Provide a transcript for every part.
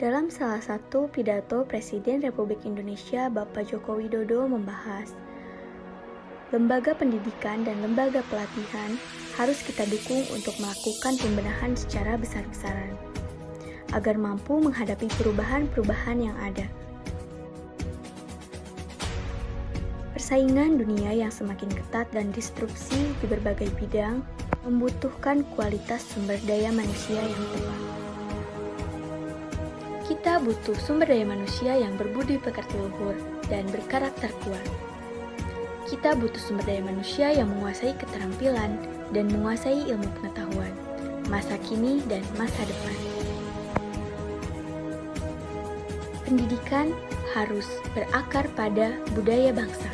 Dalam salah satu pidato Presiden Republik Indonesia Bapak Joko Widodo membahas, lembaga pendidikan dan lembaga pelatihan harus kita dukung untuk melakukan pembenahan secara besar-besaran, agar mampu menghadapi perubahan-perubahan yang ada. Persaingan dunia yang semakin ketat dan disrupsi di berbagai bidang membutuhkan kualitas sumber daya manusia yang tepat. Kita butuh sumber daya manusia yang berbudi pekerti luhur dan berkarakter kuat. Kita butuh sumber daya manusia yang menguasai keterampilan dan menguasai ilmu pengetahuan, masa kini dan masa depan. Pendidikan harus berakar pada budaya bangsa,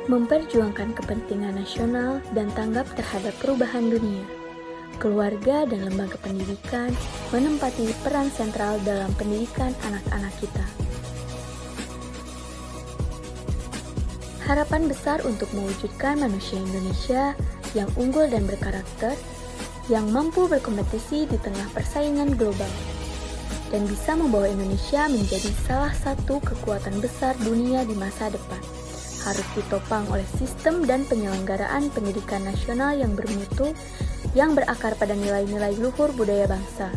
memperjuangkan kepentingan nasional dan tanggap terhadap perubahan dunia. Keluarga dan lembaga pendidikan menempati peran sentral dalam pendidikan anak-anak kita. Harapan besar untuk mewujudkan manusia Indonesia yang unggul dan berkarakter, yang mampu berkompetisi di tengah persaingan global, dan bisa membawa Indonesia menjadi salah satu kekuatan besar dunia di masa depan, harus ditopang oleh sistem dan penyelenggaraan pendidikan nasional yang bermutu, yang berakar pada nilai-nilai luhur budaya bangsa.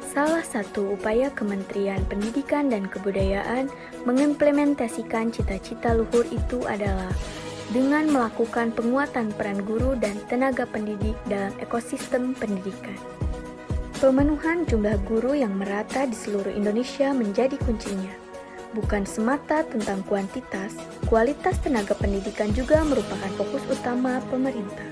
Salah satu upaya Kementerian Pendidikan dan Kebudayaan mengimplementasikan cita-cita luhur itu adalah dengan melakukan penguatan peran guru dan tenaga pendidik dalam ekosistem pendidikan. Pemenuhan jumlah guru yang merata di seluruh Indonesia menjadi kuncinya. Bukan semata tentang kuantitas, kualitas tenaga pendidikan juga merupakan fokus utama pemerintah.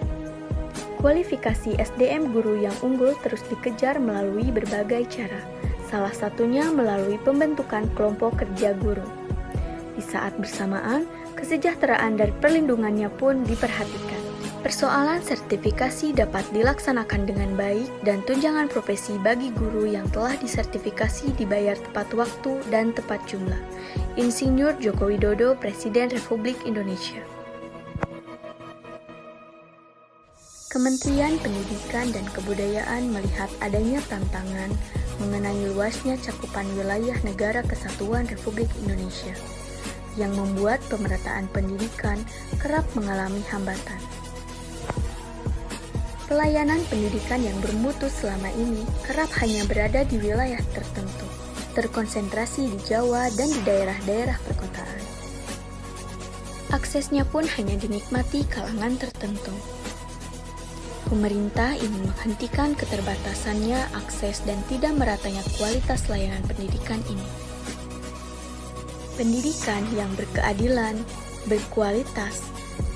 Kualifikasi SDM guru yang unggul terus dikejar melalui berbagai cara, salah satunya melalui pembentukan kelompok kerja guru. Di saat bersamaan, kesejahteraan dan perlindungannya pun diperhatikan. Persoalan sertifikasi dapat dilaksanakan dengan baik dan tunjangan profesi bagi guru yang telah disertifikasi dibayar tepat waktu dan tepat jumlah. Insinyur Joko Widodo, Presiden Republik Indonesia. Kementerian Pendidikan dan Kebudayaan melihat adanya tantangan mengenai luasnya cakupan wilayah Negara Kesatuan Republik Indonesia, yang membuat pemerataan pendidikan kerap mengalami hambatan. Pelayanan pendidikan yang bermutu selama ini kerap hanya berada di wilayah tertentu, terkonsentrasi di Jawa dan di daerah-daerah perkotaan. Aksesnya pun hanya dinikmati kalangan tertentu. Pemerintah ingin menghentikan keterbatasannya akses dan tidak meratanya kualitas layanan pendidikan ini. Pendidikan yang berkeadilan, berkualitas,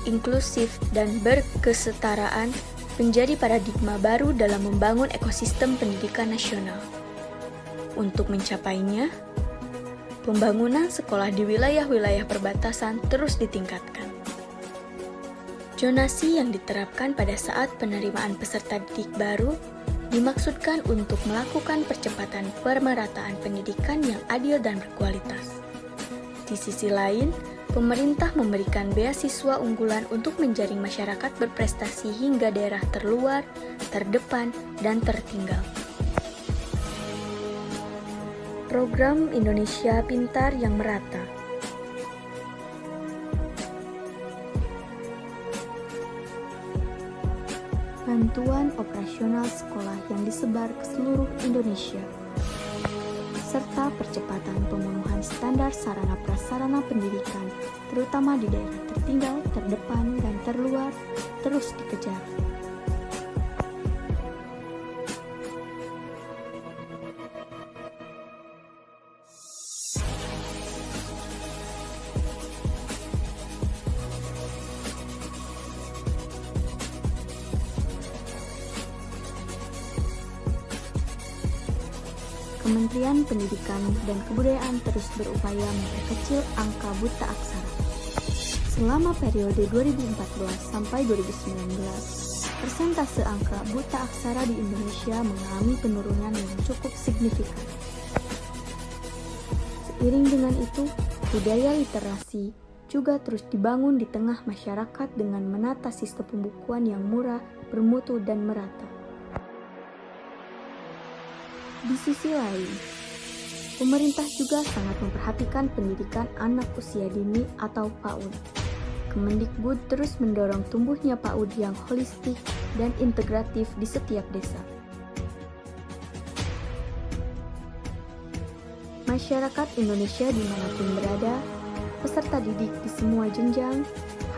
inklusif, dan berkesetaraan menjadi paradigma baru dalam membangun ekosistem pendidikan nasional. Untuk mencapainya, pembangunan sekolah di wilayah-wilayah perbatasan terus ditingkatkan. Zonasi yang diterapkan pada saat penerimaan peserta didik baru dimaksudkan untuk melakukan percepatan pemerataan pendidikan yang adil dan berkualitas. Di sisi lain, pemerintah memberikan beasiswa unggulan untuk menjaring masyarakat berprestasi hingga daerah terluar, terdepan, dan tertinggal. Program Indonesia Pintar yang merata. Bantuan operasional sekolah yang disebar ke seluruh Indonesia, serta percepatan pemenuhan standar sarana prasarana pendidikan, terutama di daerah tertinggal, terdepan, dan terluar, terus dikejar. Kementerian Pendidikan dan Kebudayaan terus berupaya memperkecil angka buta aksara. Selama periode 2014 sampai 2019, persentase angka buta aksara di Indonesia mengalami penurunan yang cukup signifikan. Seiring dengan itu, budaya literasi juga terus dibangun di tengah masyarakat dengan menata sistem pembukuan yang murah, bermutu, dan merata. Di sisi lain, pemerintah juga sangat memperhatikan pendidikan anak usia dini atau PAUD. Kemendikbud terus mendorong tumbuhnya PAUD yang holistik dan integratif di setiap desa. Masyarakat Indonesia dimanapun berada, peserta didik di semua jenjang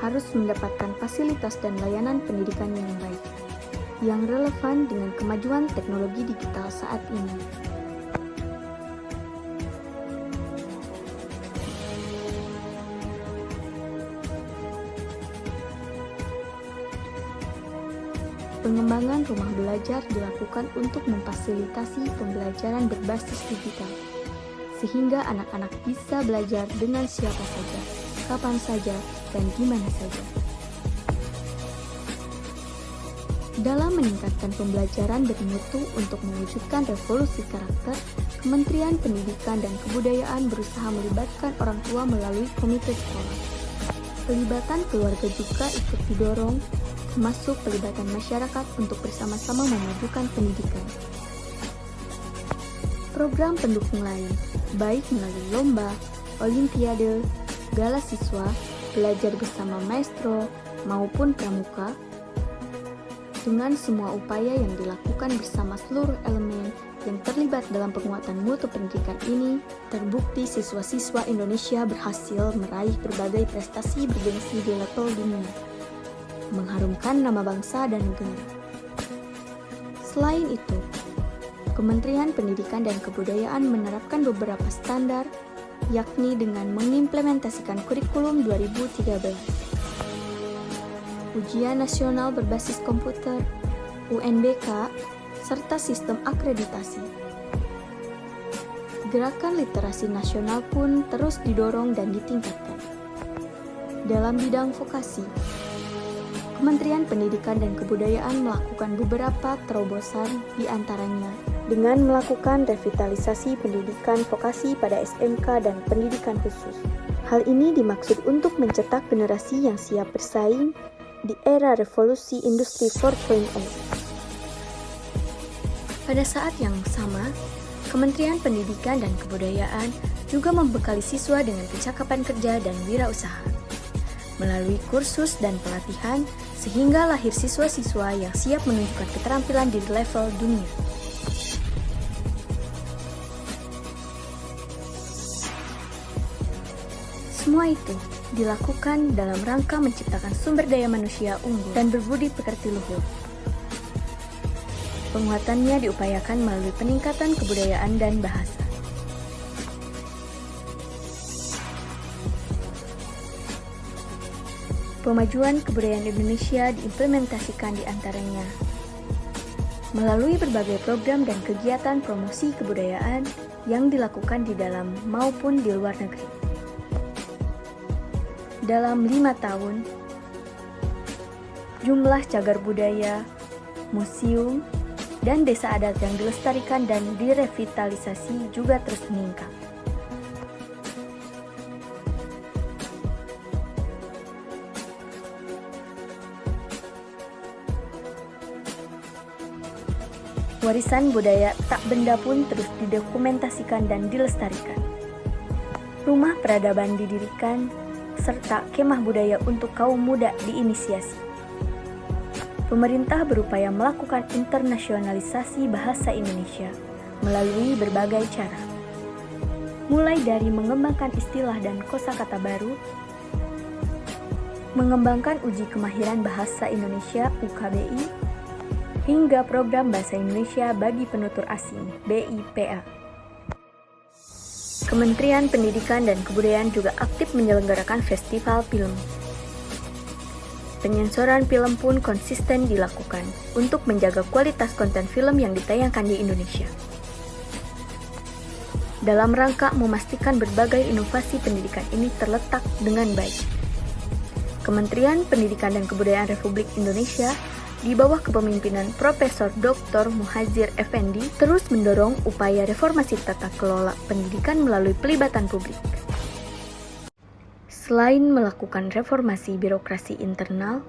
harus mendapatkan fasilitas dan layanan pendidikan yang baik, yang relevan dengan kemajuan teknologi digital saat ini. Pengembangan rumah belajar dilakukan untuk memfasilitasi pembelajaran berbasis digital, sehingga anak-anak bisa belajar dengan siapa saja, kapan saja, dan di mana saja. Dalam meningkatkan pembelajaran bermutu untuk mewujudkan revolusi karakter, Kementerian Pendidikan dan Kebudayaan berusaha melibatkan orang tua melalui komite sekolah. Pelibatan keluarga juga ikut didorong, termasuk pelibatan masyarakat untuk bersama-sama memajukan pendidikan. Program pendukung lain, baik melalui lomba, olimpiade, gala siswa, belajar bersama maestro, maupun pramuka, dengan semua upaya yang dilakukan bersama seluruh elemen yang terlibat dalam penguatan mutu pendidikan ini, terbukti siswa-siswa Indonesia berhasil meraih berbagai prestasi bergengsi di level dunia, mengharumkan nama bangsa dan negara. Selain itu, Kementerian Pendidikan dan Kebudayaan menerapkan beberapa standar, yakni dengan mengimplementasikan kurikulum 2013, Ujian Nasional Berbasis Komputer, UNBK, serta sistem akreditasi. Gerakan literasi nasional pun terus didorong dan ditingkatkan. Dalam bidang vokasi, Kementerian Pendidikan dan Kebudayaan melakukan beberapa terobosan, di antaranya dengan melakukan revitalisasi pendidikan vokasi pada SMK dan pendidikan khusus. Hal ini dimaksud untuk mencetak generasi yang siap bersaing di era revolusi industri 4.0. Pada saat yang sama, Kementerian Pendidikan dan Kebudayaan juga membekali siswa dengan kecakapan kerja dan wirausaha melalui kursus dan pelatihan, sehingga lahir siswa-siswa yang siap menunjukkan keterampilan di level dunia. Semua itu dilakukan dalam rangka menciptakan sumber daya manusia unggul dan berbudi pekerti luhur. Penguatannya diupayakan melalui peningkatan kebudayaan dan bahasa. Pemajuan kebudayaan Indonesia diimplementasikan di antaranya melalui berbagai program dan kegiatan promosi kebudayaan yang dilakukan di dalam maupun di luar negeri. Dalam 5 tahun, jumlah cagar budaya, museum, dan desa adat yang dilestarikan dan direvitalisasi juga terus meningkat. Warisan budaya tak benda pun terus didokumentasikan dan dilestarikan. Rumah peradaban didirikan, serta kemah budaya untuk kaum muda diinisiasi. Pemerintah berupaya melakukan internasionalisasi bahasa Indonesia melalui berbagai cara, mulai dari mengembangkan istilah dan kosakata baru, mengembangkan uji kemahiran bahasa Indonesia UKBI, hingga program Bahasa Indonesia bagi penutur asing BIPA. Kementerian Pendidikan dan Kebudayaan juga aktif menyelenggarakan festival film. Penyensoran film pun konsisten dilakukan untuk menjaga kualitas konten film yang ditayangkan di Indonesia. Dalam rangka memastikan berbagai inovasi pendidikan ini terletak dengan baik, Kementerian Pendidikan dan Kebudayaan Republik Indonesia di bawah kepemimpinan Profesor Dr. Muhadjir Effendi terus mendorong upaya reformasi tata kelola pendidikan melalui pelibatan publik. Selain melakukan reformasi birokrasi internal,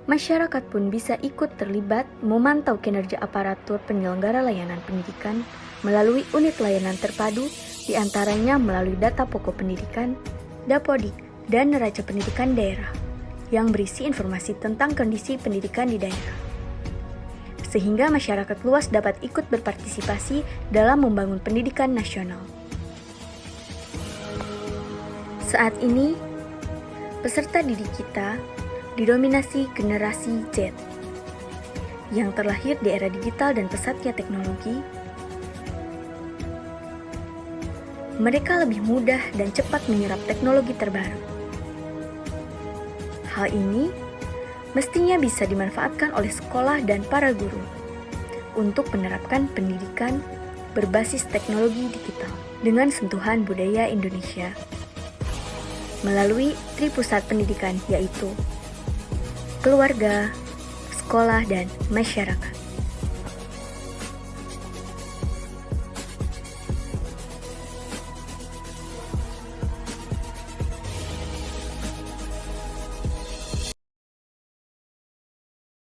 masyarakat pun bisa ikut terlibat memantau kinerja aparatur penyelenggara layanan pendidikan melalui unit layanan terpadu, diantaranya melalui data pokok pendidikan, Dapodik, dan neraca pendidikan daerah, yang berisi informasi tentang kondisi pendidikan di daerah. Sehingga masyarakat luas dapat ikut berpartisipasi dalam membangun pendidikan nasional. Saat ini, peserta didik kita didominasi generasi Z yang terlahir di era digital dan pesatnya teknologi. Mereka lebih mudah dan cepat menyerap teknologi terbaru. Hal ini mestinya bisa dimanfaatkan oleh sekolah dan para guru untuk menerapkan pendidikan berbasis teknologi digital dengan sentuhan budaya Indonesia melalui tripusat pendidikan, yaitu keluarga, sekolah, dan masyarakat.